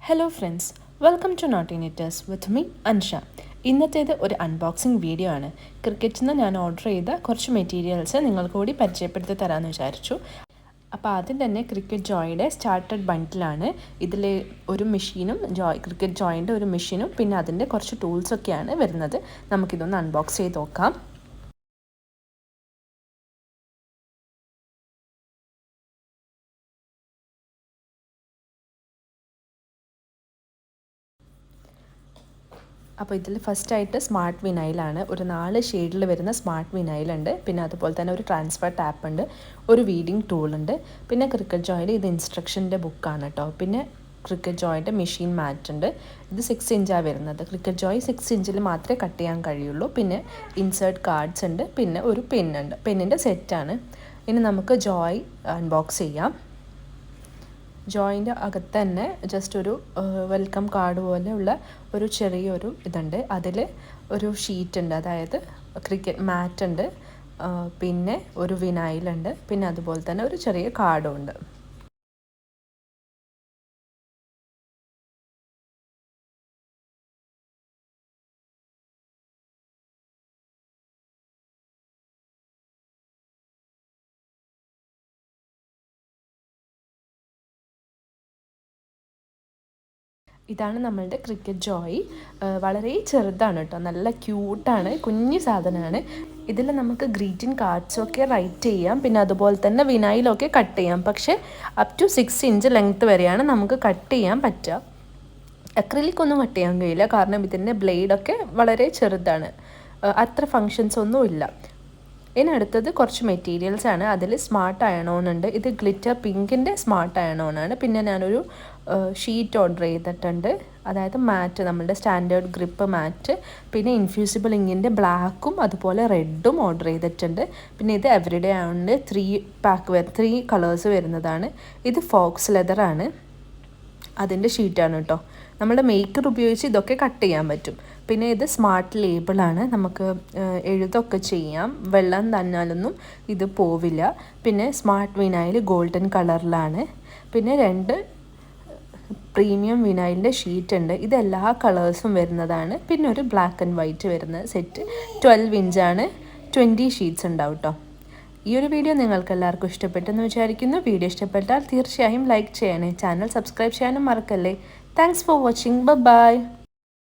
Hello friends, welcome to naughty knitters with me Ansha. ഇന്നത്തേത് ഒരു unboxing video ആണ്. ക്രിക്കറ്റിൽ നിന്ന് ഞാൻ ഓർഡർ ചെയ്ത കുറച്ച് മെറ്റീരിയൽസ് നിങ്ങൾക്ക് കൂടി പരിചയപ്പെടുത്തി തരാമെന്ന് വിചാരിച്ചു. അപ്പോൾ ആദ്യം തന്നെ ക്രിക്കറ്റ് ജോയുടെ സ്റ്റാർട്ടഡ് ബണ്ടിലാണ്. ഇതിൽ ഒരു മെഷീനും ക്രിക്കറ്റ് ജോയിൻ്റെ ഒരു മെഷീനും പിന്നെ അതിൻ്റെ കുറച്ച് ടൂൾസൊക്കെയാണ് വരുന്നത്. നമുക്കിതൊന്ന് അൺബോക്സ് ചെയ്ത് നോക്കാം. അപ്പോൾ ഇതിൽ ഫസ്റ്റായിട്ട് സ്മാർട്ട് വിനൈലാണ്. ഒരു 4 ഷെയ്ഡിൽ വരുന്ന സ്മാർട്ട് വിനൈലുണ്ട്. പിന്നെ അതുപോലെ തന്നെ ഒരു ട്രാൻസ്ഫർ ടാപ്പ് ഉണ്ട്, ഒരു വീഡിങ് ടൂളുണ്ട്. പിന്നെ ക്രിക്കറ്റ് ജോയിൽ ഇത് ഇൻസ്ട്രക്ഷൻ്റെ ബുക്കാണ് കേട്ടോ. പിന്നെ ക്രിക്കറ്റ് ജോയിൻ്റെ മെഷീൻ മാറ്റ് ഉണ്ട്. ഇത് 6 ഇഞ്ചാണ് വരുന്നത്. ക്രിക്കറ്റ് ജോയ് 6 ഇഞ്ചിൽ മാത്രമേ കട്ട് ചെയ്യാൻ കഴിയുള്ളൂ. പിന്നെ ഇൻസേർട്ട് കാർഡ്സ് ഉണ്ട്, പിന്നെ ഒരു പെന്നുണ്ട്. പെന്നിൻ്റെ സെറ്റാണ്. ഇനി നമുക്ക് ജോയ് അൺബോക്സ് ചെയ്യാം. ജോയിൻ്റെ അകത്ത് തന്നെ ജസ്റ്റ് ഒരു വെൽക്കം കാർഡ് പോലെയുള്ള ഒരു ചെറിയൊരു ഇതുണ്ട്. അതിൽ ഒരു ഷീറ്റ് ഉണ്ട്, അതായത് ക്രിക്കറ്റ് മാറ്റ് ഉണ്ട്, പിന്നെ ഒരു വിനൈലുണ്ട്, പിന്നെ അതുപോലെ തന്നെ ഒരു ചെറിയ കാർഡും ഉണ്ട്. ഇതാണ് നമ്മളുടെ ക്രിക്കറ്റ് ജോയ്. വളരെ ചെറുതാണ് കേട്ടോ, നല്ല ക്യൂട്ടാണ്, കുഞ്ഞു സാധനമാണ്. ഇതിൽ നമുക്ക് ഗ്രീറ്റിംഗ് കാർഡ്സൊക്കെ റൈറ്റ് ചെയ്യാം, പിന്നെ അതുപോലെ തന്നെ വിനൈലൊക്കെ കട്ട് ചെയ്യാം. പക്ഷേ അപ് ടു 6 ഇഞ്ച് ലെങ്ത്ത് വരെയാണ് നമുക്ക് കട്ട് ചെയ്യാൻ പറ്റുക. അക്രിലിക്കൊന്നും കട്ട് ചെയ്യാൻ കഴിയില്ല, കാരണം ഇതിൻ്റെ ബ്ലേഡൊക്കെ വളരെ ചെറുതാണ്, അത്ര ഫങ്ഷൻസ് ഒന്നും ഇല്ല. ഇനി അടുത്തത് കുറച്ച് മെറ്റീരിയൽസ് ആണ്. അതിൽ സ്മാർട്ട് അയണോൺ ഉണ്ട്. ഇത് ഗ്ലിറ്റർ പിങ്കിൻ്റെ സ്മാർട്ട് അയണോൺ ആണ്. പിന്നെ ഞാനൊരു ഷീറ്റ് ഓർഡർ ചെയ്തിട്ടുണ്ട്, അതായത് മാറ്റ്, നമ്മളുടെ സ്റ്റാൻഡേർഡ് ഗ്രിപ്പ് മാറ്റ്. പിന്നെ ഇൻഫ്യൂസിബിൾ ഇങ്കിൻ്റെ ബ്ലാക്കും അതുപോലെ റെഡും ഓർഡർ ചെയ്തിട്ടുണ്ട്. പിന്നെ ഇത് എവറിഡേ ആയതുകൊണ്ട് 3 കളേഴ്സ് വരുന്നതാണ്. ഇത് ഫോക്സ് ലെതറാണ്, അതിൻ്റെ ഷീറ്റാണ് കേട്ടോ. നമ്മുടെ മേക്കർ ഉപയോഗിച്ച് ഇതൊക്കെ കട്ട് ചെയ്യാൻ പറ്റും. പിന്നെ ഇത് സ്മാർട്ട് ലേബിളാണ്, നമുക്ക് എഴുതൊക്കെ ചെയ്യാം, വെള്ളം തന്നാലൊന്നും ഇത് പോവില്ല. പിന്നെ സ്മാർട്ട് വിനൈൽ ഗോൾഡൻ കളറിലാണ്. പിന്നെ 2 പ്രീമിയം വിനൈലിൻ്റെ ഷീറ്റ് ഉണ്ട്. ഇത് എല്ലാ കളേഴ്സും വരുന്നതാണ്. പിന്നെ ഒരു ബ്ലാക്ക് ആൻഡ് വൈറ്റ് വരുന്ന സെറ്റ് 12 ഇഞ്ചാണ്. 20 ഷീറ്റ്സ് ഉണ്ടാവും കേട്ടോ. ഈ ഒരു വീഡിയോ നിങ്ങൾക്ക് എല്ലാവർക്കും ഇഷ്ടപ്പെട്ടെന്ന് വിചാരിക്കുന്നു. വീഡിയോ ഇഷ്ടപ്പെട്ടാൽ തീർച്ചയായും ലൈക്ക് ചെയ്യണേ, ചാനൽ സബ്സ്ക്രൈബ് ചെയ്യാനും മറക്കല്ലേ. Thanks for watching. ബൈ.